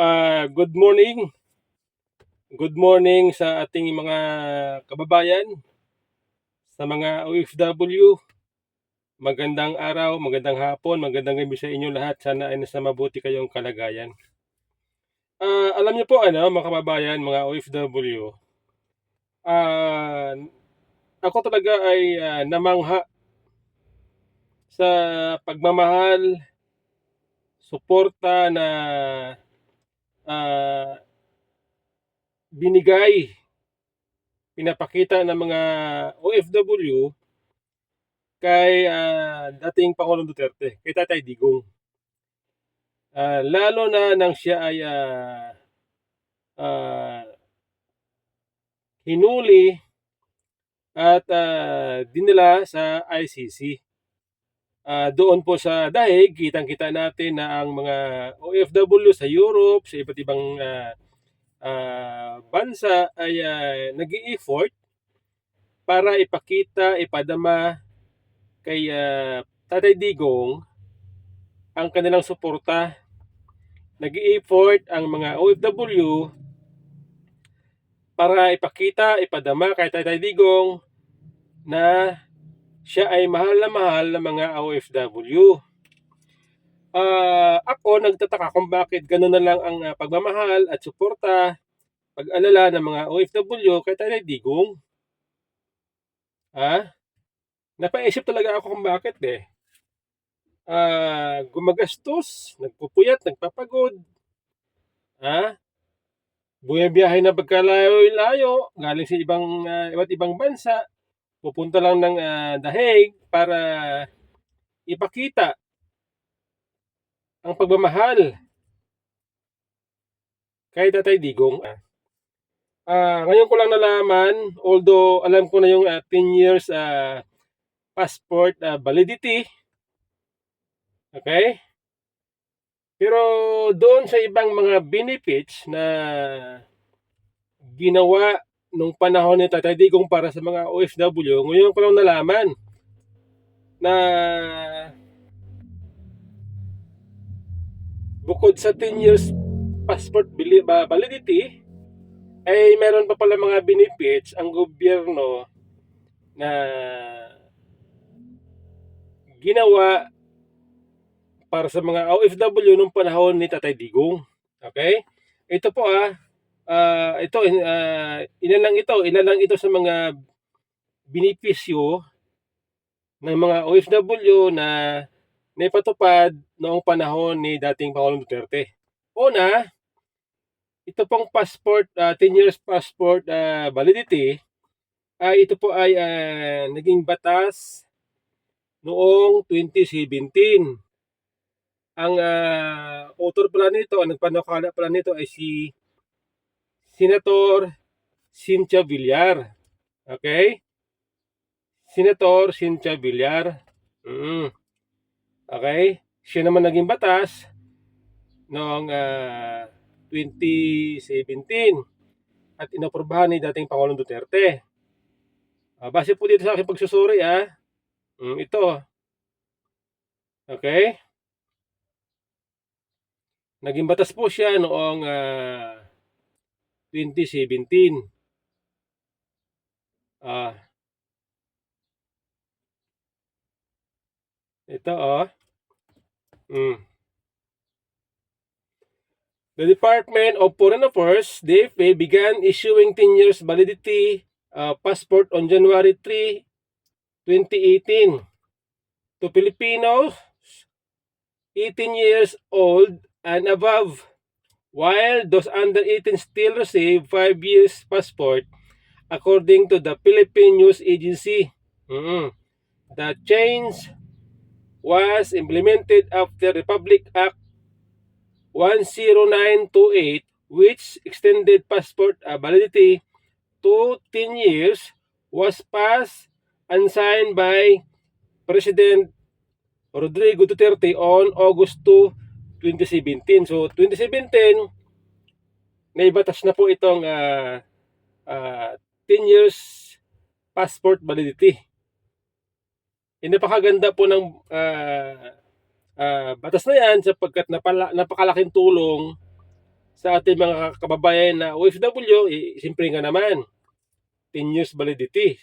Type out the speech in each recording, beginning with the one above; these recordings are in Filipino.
Good morning. Good morning sa ating mga kababayan, sa mga OFW. Magandang araw, magandang hapon, magandang gabi sa inyo lahat. Sana ay nasa mabuti kayong kalagayan. Alam niyo po mga kababayan, mga OFW, ako talaga ay namangha sa pagmamahal, suporta na ah, pinapakita ng mga OFW kay dating Pangulong Duterte, kay Tatay Digong. Lalo na nang siya ay ah, hinuli at dinala sa ICC. Doon po sa dahig, kitang-kita natin na ang mga OFW sa Europe, sa iba't ibang bansa ay nag-i-effort para ipakita, ipadama kay Tatay Digong ang kanilang suporta. Nag-i-effort ang mga OFW para ipakita, ipadama kay Tatay Digong na siya ay mahal na mahal ng mga OFW. Ako nagtataka kung bakit gano'n na lang ang pagmamahal at suporta, pag-alala ng mga OFW kay Tatay Digong. Napaisip talaga ako kung bakit gumagastos, nagpupuyat, nagpapagod, bumibiyahe na pagkalayo-layo, galing sa iba't ibang bansa, pupunta lang ng dahig para ipakita ang pagmamahal kay Tatay Digong. Ngayon ko lang nalaman, although alam ko na yung 10 years passport validity, okay? Pero doon sa ibang mga benefits na ginawa nung panahon ni Tatay Digong para sa mga OFW, ngayon ko lang nalaman na bukod sa 10 years passport validity, ay meron pa pala mga benefits ang gobyerno na ginawa para sa mga OFW nung panahon ni Tatay Digong. Okay? Ito po ilan lang ito sa mga benepisyo ng mga OFW na naipatupad noong panahon ni dating Pangulong Duterte. Una, ito pong passport, 10 years passport validity, ito po ay naging batas noong 2017. Ang author pala nito, ang nagpanukala pala nito ay si Senator Cynthia Villar. Okay? Senator Cynthia Villar. Okay? Siya naman naging batas noong 2017 at inaprubahan ni dating Pangulong Duterte. Base po dito sa aking pagsusuri ito. Okay? Naging batas po siya noong 2017. Ito The Department of Foreign Affairs, DFA, began issuing 10 years validity passport on January 3, 2018 to Filipinos 18 years old and above, while those under 18 still receive 5 years passport according to the Philippine News Agency. The change was implemented after Republic Act 10928, which extended passport validity to 10 years, was passed and signed by President Rodrigo Duterte on August 2, 2017. So, 2017, naibatas na po itong 10 years passport validity. Napakaganda po ng batas na yan sapagkat napakalaking tulong sa ating mga kababayan na OFW, siyempre nga naman, 10 years validity.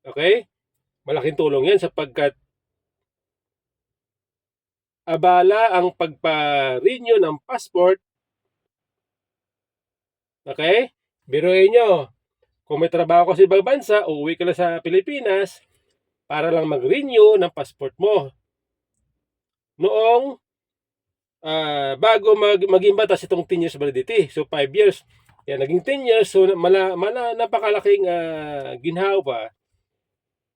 Okay? Malaking tulong yan sapagkat abala ang pagpa-renew ng passport. Okay? Biruin nyo, kung may trabaho ka sa ibang bansa, uuwi ka lang sa Pilipinas para lang mag-renew ng passport mo. Noong bago maging batas itong 10 years validity. So 5 years. Kaya naging 10 years. So napakalaking ginhawa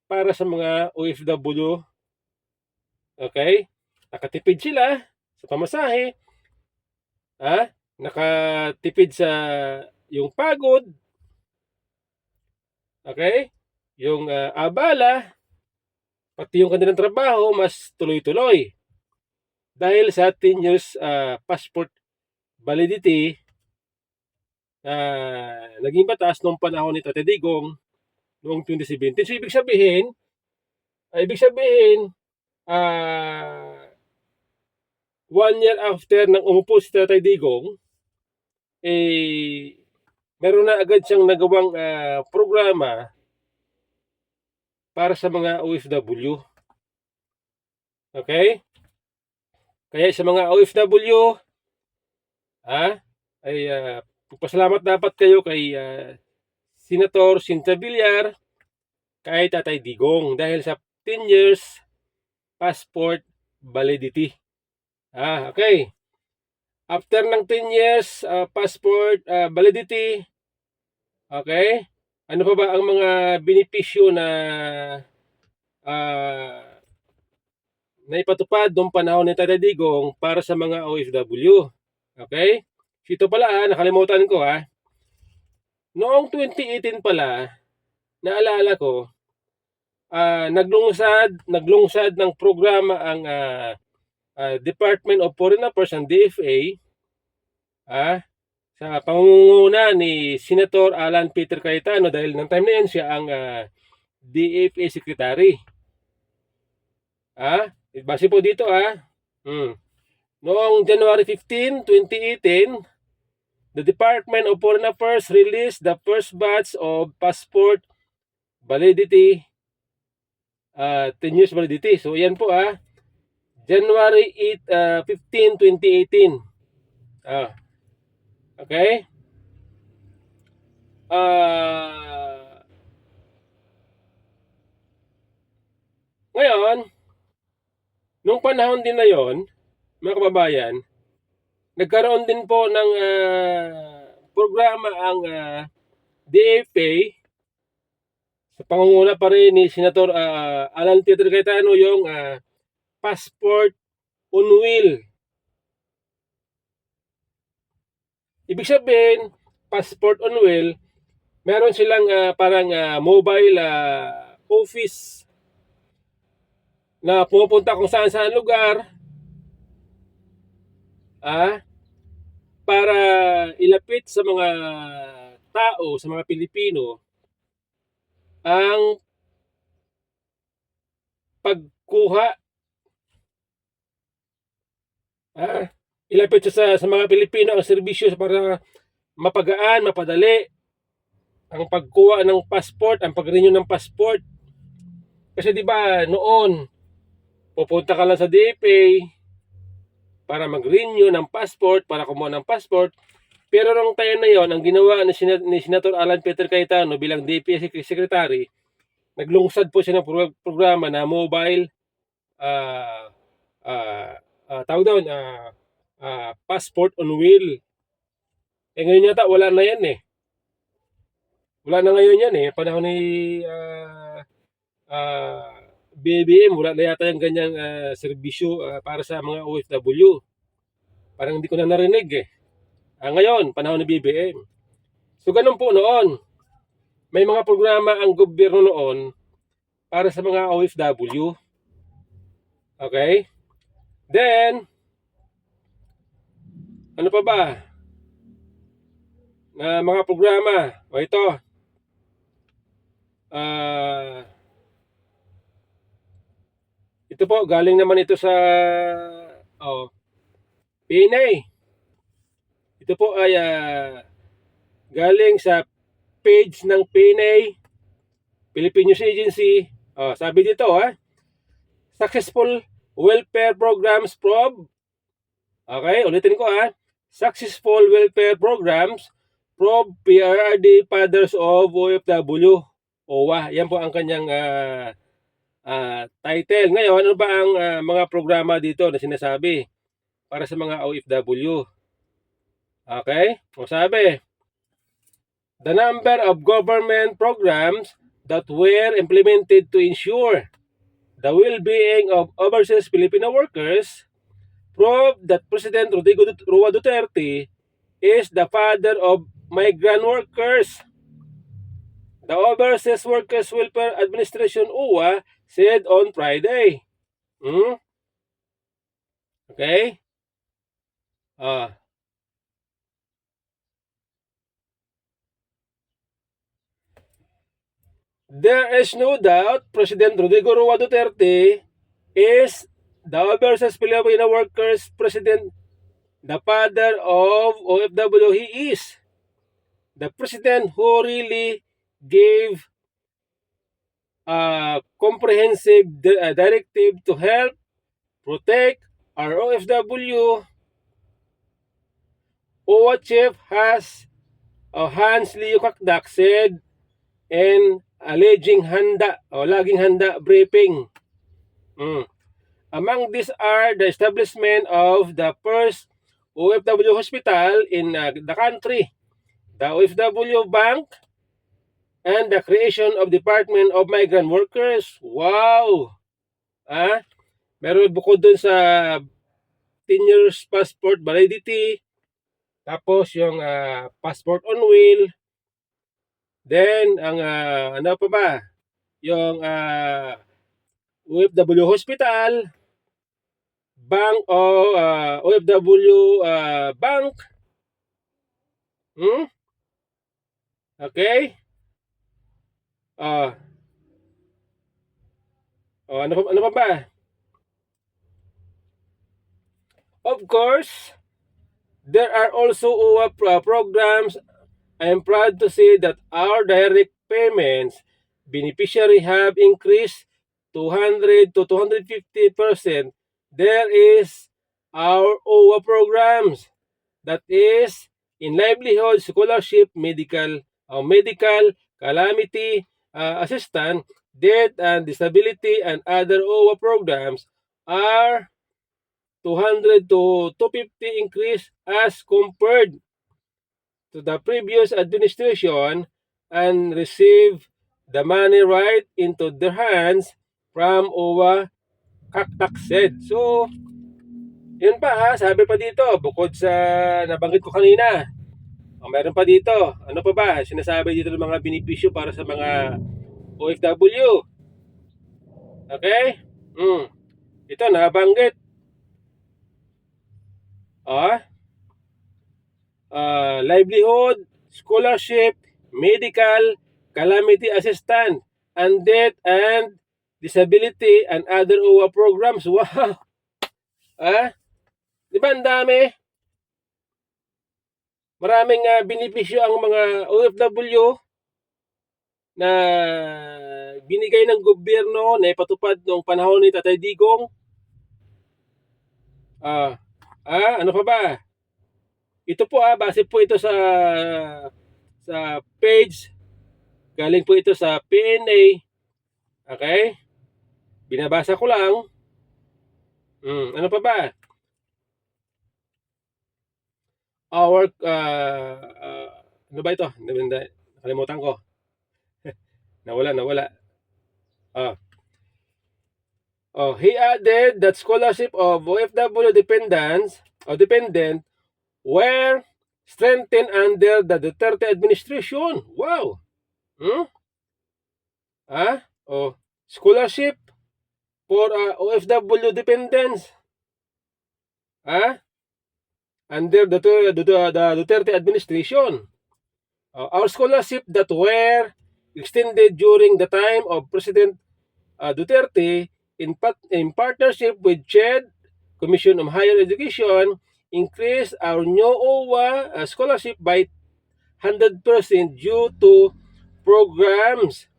para sa mga OFW. Okay? Nakatipid sila sa pamasahe. Nakatipid sa yung pagod. Okay? Yung abala. Pati yung kanilang trabaho mas tuloy-tuloy. Dahil sa 10 years passport validity naging batas noong panahon ni Tate Digong noong 2017. So ibig sabihin 1 year after nang umupo si Tate Digong, meron na agad siyang nagawang programa para sa mga OFW. Okay? Kaya sa mga OFW, ay pasalamat dapat kayo kay Senator Cynthia Villar, kay Tatay Digong dahil sa 10 years passport validity. Okay. After ng 10 years passport validity, okay, ano pa ba ang mga benepisyo na naipatupad noong panahon ni Tatay Digong para sa mga OFW? Okay? Ito pala nakalimutan ko Noong 2018 pala, naalala ko, naglungsad ng programa ang Department of Foreign Affairs and DFA sa pangunguna ni Senator Alan Peter Cayetano dahil ng time na yan siya ang DFA Secretary. Base po dito Noong January 15, 2018, the Department of Foreign Affairs released the first batch of passport validity 10 years validity. So yan po January 15, 2018. Okay? Ngayon, nung panahon din na yon, mga kababayan, nagkaroon din po ng programa ang DFA sa pangunguna pa rin ni Senator Alan Peter Cayetano, yung passport on wheel. Ibig sabihin, passport on wheel, meron silang parang mobile office na pupunta kung saan lugar para ilapit sa mga tao, sa mga Pilipino, ang pagkuha ilapit sa mga Pilipino ang serbisyo para mapagaan, mapadali ang pagkuha ng passport, ang pag-renew ng passport. Kasi di ba noon pupunta ka lang sa DFA para mag-renew ng passport, para kumuha ng passport. Pero nung time na yon, ang ginawa ni Senator Alan Peter Cayetano bilang DFA Secretary, naglungsad po siya ng programa na mobile tawag doon passport on wheel. Ngayon yata wala na yan Wala na ngayon yan Panahon ni BBM, wala na yata yung ganyang serbisyo para sa mga OFW. Parang hindi ko na narinig ngayon, panahon ni BBM. So ganun po noon. May mga programa ang gobyerno noon para sa mga OFW. Okay? Then, ano pa ba? Na mga programa. Ito. Ito po, galing naman ito sa PNA. Ito po ay galing sa page ng PNA, Philippine News Agency. Sabi dito successful welfare programs probe. Okay, ulitin ko successful welfare programs probe PRRD Fathers of OFW. OWA, yan po ang kanyang title. Ngayon, ano ba ang mga programa dito na sinasabi para sa mga OFW? Okay, sabi, the number of government programs that were implemented to ensure the well-being of overseas Filipino workers proved that President Rodrigo Roa Duterte is the father of migrant workers. The Overseas Workers Welfare Administration OWA said on Friday. Okay? There is no doubt President Rodrigo Roa Duterte is the Overseas Filipino Workers President, the father of OFW. He is the president who really gave a comprehensive directive to help protect our OFW. OWA chief has Hans Leo Kakdak said in alleging laging handa briefing. Among these are the establishment of the first OFW hospital in the country, the OFW Bank, and the creation of Department of Migrant Workers. Wow! Meron bukod dun sa 10 years passport validity, tapos yung passport on wheel, then ang ano pa ba? Yung OFW hospital, bank o OFW bank. Okay? Ano pa ba? Of course, there are also OWA programs. I am proud to say that our direct payments beneficiary have increased 200 to 250%. There is our OWA programs, that is in livelihood, scholarship, medical calamity assistance, death and disability, and other OWA programs are 200 to 250 increase as compared to the previous administration, and receive the money right into their hands from OWA, Kakdak said. So, yun pa sabi pa dito, bukod sa nabanggit ko kanina, meron pa dito. Ano pa ba? Sinasabi dito ng mga benepisyo para sa mga OFW. Okay? Ito, nabanggit. Livelihood, scholarship, medical, calamity assistance, and death and disability, and other OWA programs. Wow! Di ba ang dami? Maraming benepisyo ang mga OFW na binigay ng gobyerno na ipatupad noong panahon ni Tatay Digong. Ano pa ba? Ito po base po ito sa page. Galing po ito sa PNA. Okay? Binabasa ko lang. Ano pa ba? Our ano ba ito? Nakalimutan ko. Nawala. He added that scholarship of OFW dependent were strengthened under the Duterte administration. Wow! Scholarship for OFW dependents under the Duterte administration. Our scholarship that were extended during the time of President Duterte in partnership with CHED, Commission on Higher Education, increase our new OWA scholarship by 100% due to programs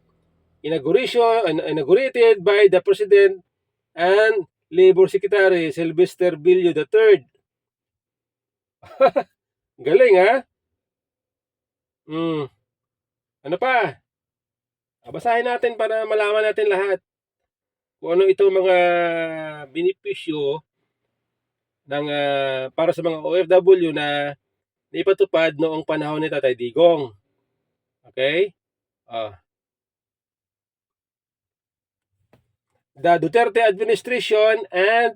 inaugurated by the President and Labor Secretary Sylvester Bilyo III. Galing ha? Ano pa? Basahin natin para malaman natin lahat kung ano itong mga benepisyo ng para sa mga OFW na naipatupad noong panahon ni Tatay Digong. Okay? The Duterte administration and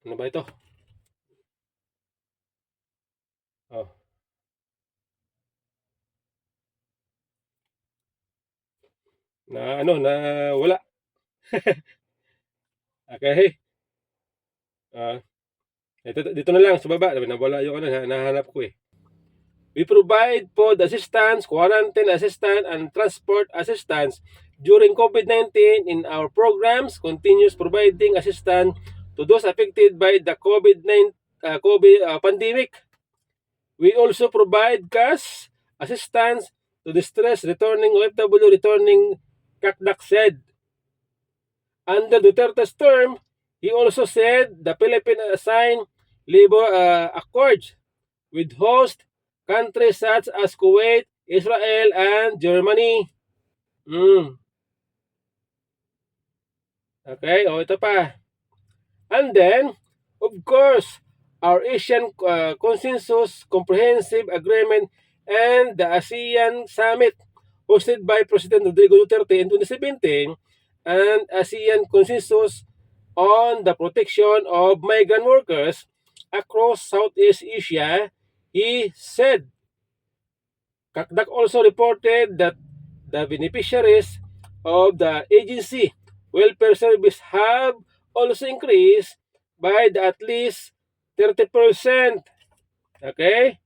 ano ba ito? Na wala. Okay? Dito na lang sa baba, nawala yung nahanap ko eh. We provide food assistance, quarantine assistance, and transport assistance during COVID-19 in our programs, continues providing assistance to those affected by the COVID-19 pandemic. We also provide cash assistance to distressed returning OFW returning, Kakdak said. Under Duterte's term, he also said the Philippines assigned labor accords with host countries such as Kuwait, Israel, and Germany. Okay, ito pa. And then, of course, our Asian Consensus Comprehensive Agreement and the ASEAN Summit hosted by President Rodrigo Duterte in 2017 and ASEAN Consensus on the protection of migrant workers across Southeast Asia, he said. Kakdak also reported that the beneficiaries of the agency welfare service have also increased by at least 30%. Okay?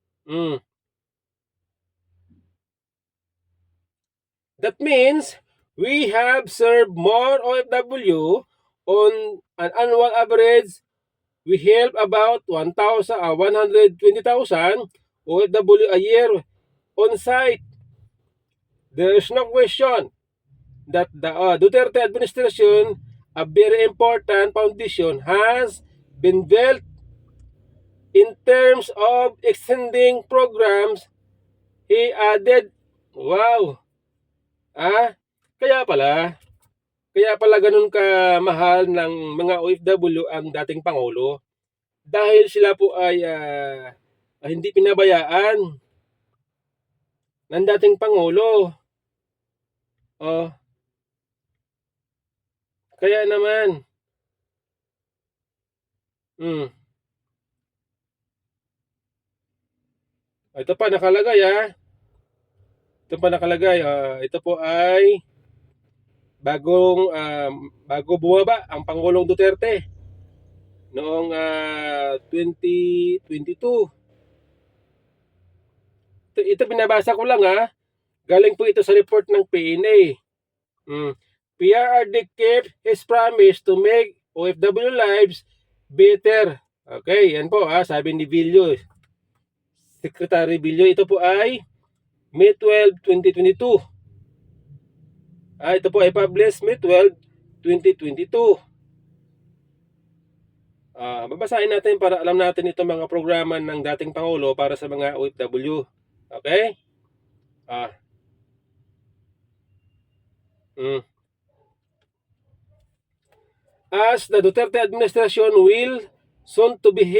That means we have served more OFW on an annual average. We help about 120,000 OFW a year on site. There is no question that the Duterte administration, a very important foundation, has been built in terms of extending programs. He added, wow, kaya pala ganun kamahal ng mga OFW ang dating Pangulo dahil sila po ay hindi pinabayaan ng dating Pangulo. Kaya naman, ito pa nakalagay ito po ay bago bumaba ang Pangulong Duterte noong 2022. Ito binabasa ko lang galing po ito sa report ng PNA. PRRD kept his promise to make OFW lives better. Okay, yan po sabi ni Bilyo, Secretary Bilyo. Ito po ay May 12, 2022. Ito po ay published May 12, 2022. Babasahin natin para alam natin itong mga programa ng dating Pangulo para sa mga OFW. Okay? As the Duterte administration will soon to be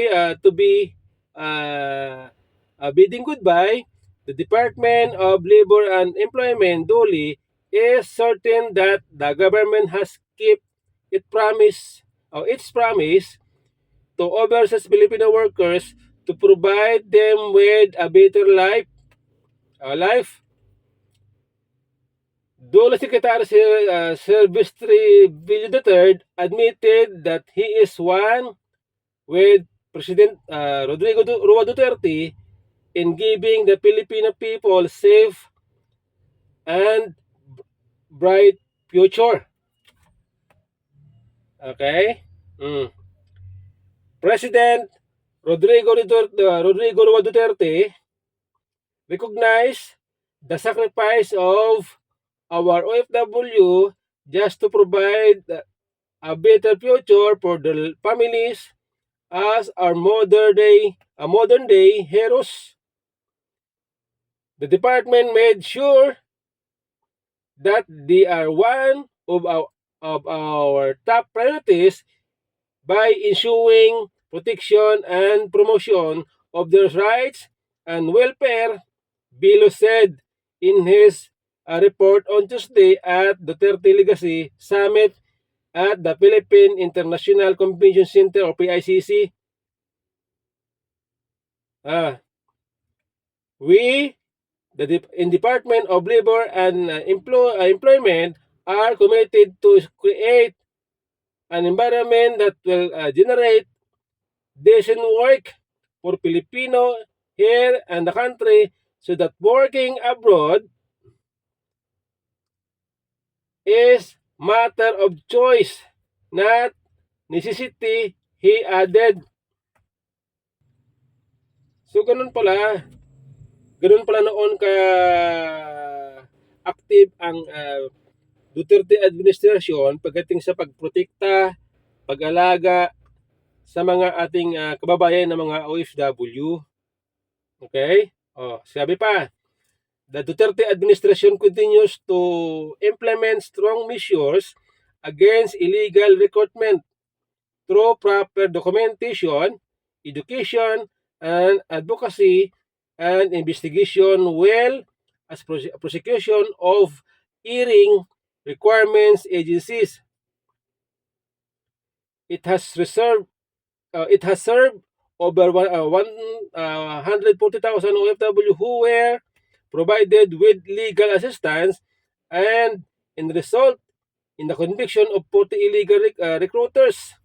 bidding goodbye, the Department of Labor and Employment duly is certain that the government has kept its promise to overseas Filipino workers to provide them with a better life. Dole Secretary Sylvester Bilyo III admitted that he is one with President Rodrigo Roa Duterte in giving the Filipino people safe and bright future. Okay? President Rodrigo Roa Duterte recognized the sacrifice of our OFW just to provide a better future for the families as our modern day heroes. The department made sure that they are one of our top priorities by ensuring protection and promotion of their rights and welfare, Bilo said in his report on Tuesday at Duterte Legacy Summit at the Philippine International Convention Center or PICC. We, in Department of Labor and Employment, are committed to create an environment that will generate decent work for Filipino here and the country so that working abroad is matter of choice, not necessity, he added. So ganun pala noon ka active ang Duterte administration pagdating sa pagprotekta, pag-alaga sa mga ating kababayan na mga OFW. Okay? Sabi pa, the Duterte administration continues to implement strong measures against illegal recruitment through proper documentation, education, and advocacy and investigation, well as prosecution of hearing requirements agencies. It has served over 140,000 OFW who were provided with legal assistance and in result in the conviction of 40 illegal recruiters.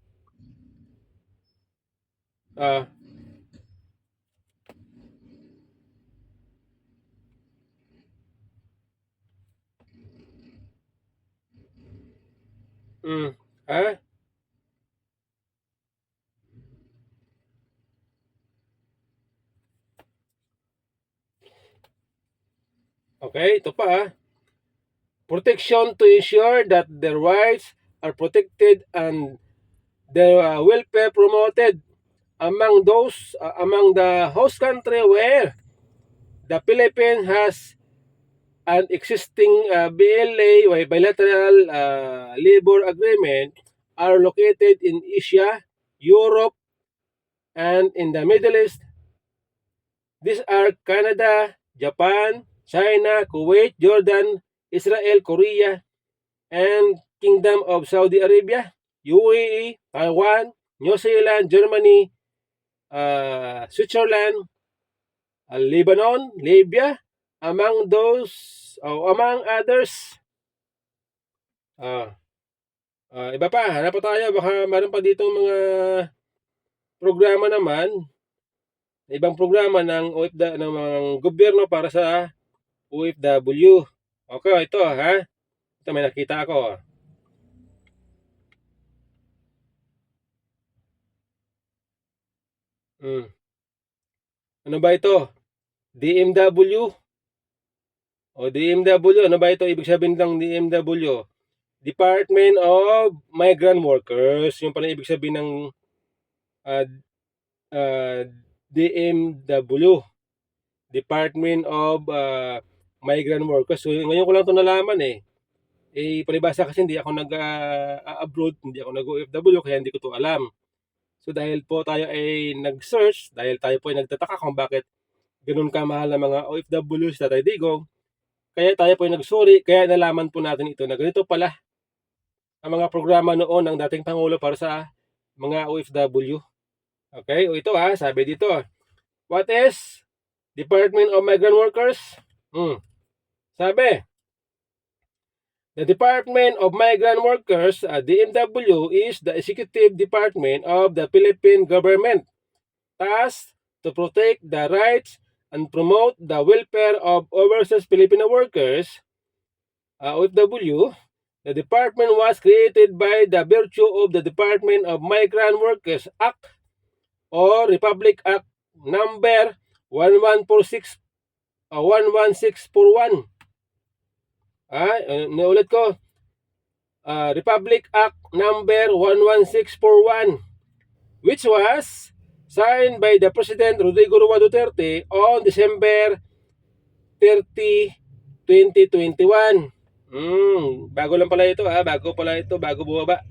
Okay, ito pa. Protection to ensure that their rights are protected and their welfare promoted among the host country where the Philippines has an existing BLA or bilateral labor agreement are located in Asia, Europe, and in the Middle East. These are Canada, Japan, China, Kuwait, Jordan, Israel, Korea, and Kingdom of Saudi Arabia, UAE, Taiwan, New Zealand, Germany, Switzerland, Lebanon, Libya, among others. Iba pa, hanap pa tayo, baka meron pa ditong mga programa naman, ibang programa ng mga gobyerno para sa OFW. Okay, ito ha. Ito may nakita ako. Ano ba ito? DMW. DMW, ano ba ito? Ibig sabihin ng DMW? Department of Migrant Workers. Yung pala ibig sabihin ng DMW. Department of Migrant Workers. So ngayon ko lang ito nalaman palibasa kasi hindi ako nag-abroad, hindi ako nag-OFW, kaya hindi ko ito alam. So dahil po tayo ay nag-search, dahil tayo po ay nagtataka kung bakit ganun kamahal na mga OFW sa Tatay Digong, kaya tayo po ay nagsuri, kaya nalaman po natin ito na ganito pala ang mga programa noon ng dating Pangulo para sa mga OFW. Okay, ito sabi dito. What is Department of Migrant Workers? Sabi, the Department of Migrant Workers, DMW, is the executive department of the Philippine government, tasked to protect the rights and promote the welfare of overseas Filipino workers, OFW, The department was created by the virtue of the Department of Migrant Workers Act or Republic Act number 1146 11641. Naulit ko, Republic Act number 11641, which was signed by the President Rodrigo Roa Duterte on December 30, 2021. Bago lang pala ito, bago bumaba.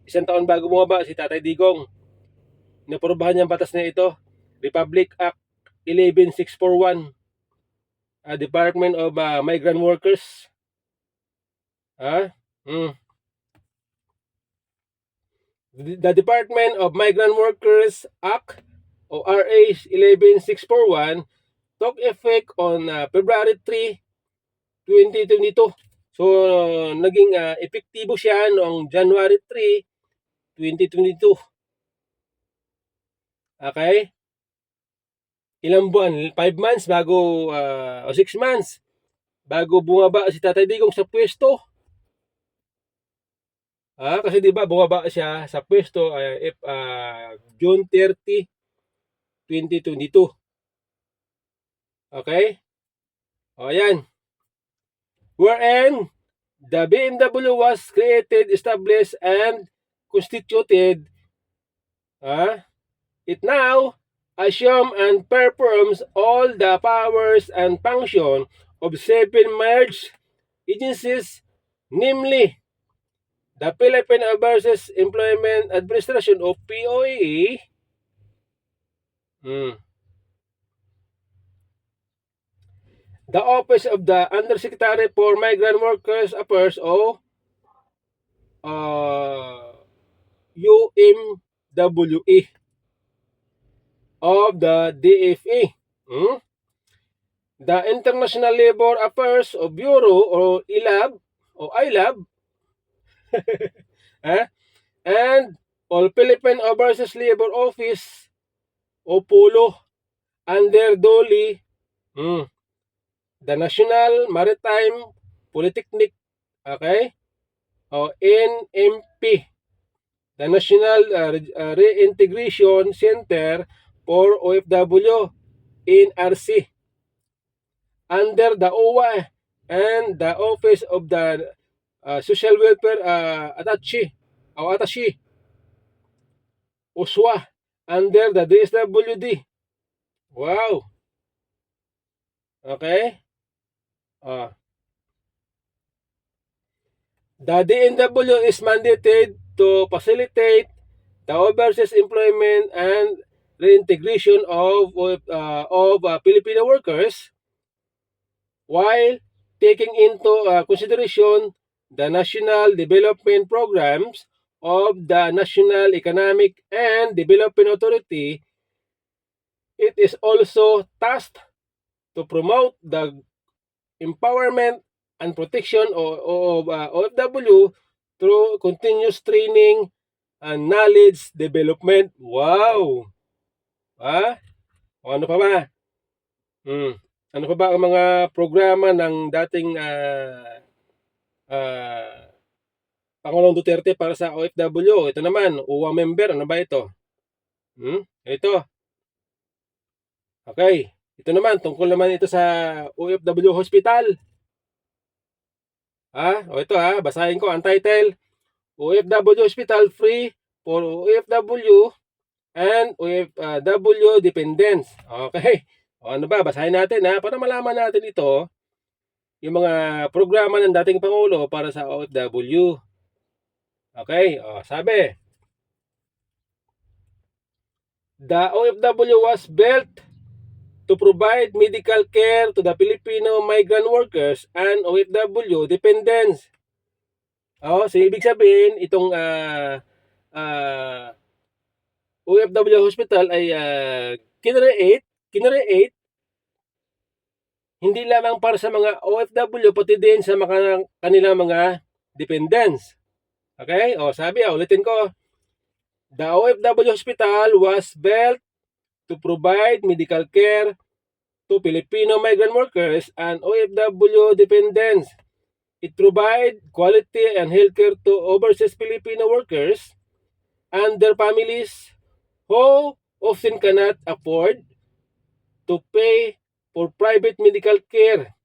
Isang taon bago bumaba si Tatay Digong. Naprobahan niyang batas na ito, Republic Act 11641, Department of Migrant Workers. The Department of Migrant Workers Act o RA 11641 took effect on February 3, 2022. So, naging epektibo siya noong January 3, 2022. Okay? Ilang buwan? 5 months bago, o 6 months bago bumaba si Tatay Digong sa pwesto. Kasi di ba bumaba siya sa pwesto June 30, 2022. Okay? O, ayan. Wherein the BMW was created, established, and constituted. It now assumes and performs all the powers and functions of 7 merged agencies, namely the Philippine Overseas Employment Administration o POEA, the Office of the Undersecretary for Migrant Workers Affairs o UMWA of the DFA, the International Labor Affairs o Bureau o ILAB o ILAB, and All Philippine Overseas Labor Office o POLO under DOLI, the National Maritime Polytechnic, okay, o NMP, the National Reintegration Center for OFW, NRC, under the OWA and the Office of the Social Welfare Attache, OSWA, under the DSWD. Wow. Okay. The DNW is mandated to facilitate the overseas employment and reintegration of Filipino workers while taking into consideration the national development programs of the National Economic and Development Authority. It is also tasked to promote the empowerment and protection of OFW through continuous training and knowledge development. Wow! Ano pa ba? Ano pa ba ang mga programa ng dating Pangulong Duterte para sa OFW? Ito naman, UWA member. Ano ba ito? Ito. Okay. Ito naman, tungkol naman ito sa OFW Hospital. Ito basahin ko ang title. OFW Hospital Free for OFW and OFW Dependents. Okay. Ano ba? Basahin natin para malaman natin ito. Yung mga programa ng dating Pangulo para sa OFW. Okay. Sabi. The OFW was built to provide medical care to the Filipino migrant workers and OFW dependents. So ibig sabihin, itong OFW Hospital ay kinreate hindi lamang para sa mga OFW, pati din sa kanilang mga dependents. Okay? Sabi, ulitin ko. The OFW Hospital was built to provide medical care to Filipino migrant workers and OFW dependents It provides quality and healthcare to overseas Filipino workers and their families who often cannot afford to pay for private medical care.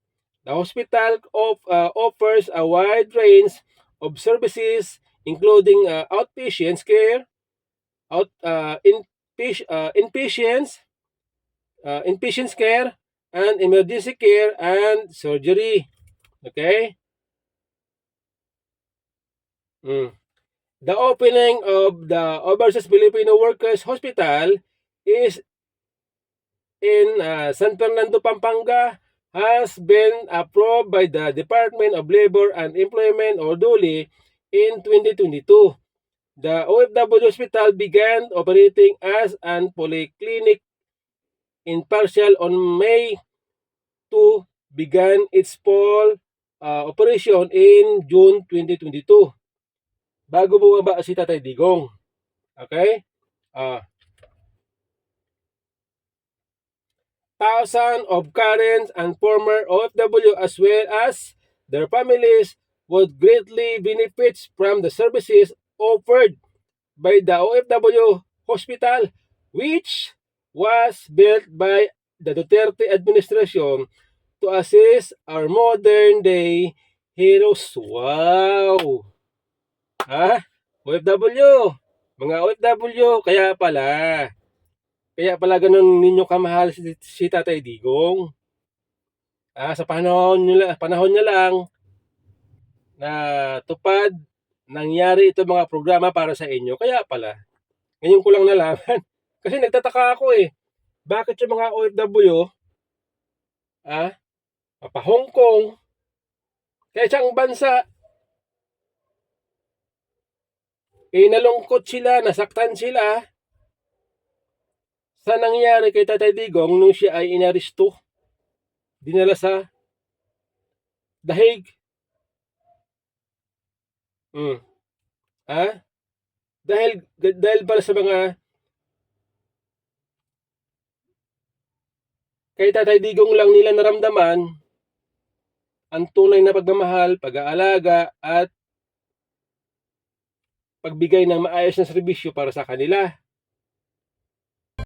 The hospital offers a wide range of services, including outpatient care, inpatient care, and emergency care and surgery. Okay? Mm. The opening of the Overseas Filipino Workers Hospital is in San Fernando, Pampanga, has been approved by the Department of Labor and Employment or DOLE in 2022. The OFW hospital began operating as an polyclinic in partial on May 2, began its full operation in June 2022. Bago bumaba si Tatay Digong. Okay? Thousands of current and former OFW as well as their families would greatly benefit from the services offered by the OFW hospital, which was built by the Duterte administration to assist our modern day heroes. Wow! Ha? OFW! Mga OFW, kaya pala ganun ninyo kamahal si Tatay Digong. Sa panahon niya lang na tupad nangyari itong mga programa para sa inyo. Kaya pala. Ngayon ko lang nalaman. Kasi nagtataka ako bakit yung mga OFW, pa Hong Kong, kaya isang bansa, nalungkot sila, nasaktan sila sa nangyari kay Tatay Digong nung siya ay inaresto, dinala sa The Hague. Dahil pala sa mga kay Tatay Digong lang nila naramdaman ang tunay na pagmamahal, pag-aalaga at pagbigay ng maayos na serbisyo para sa kanila.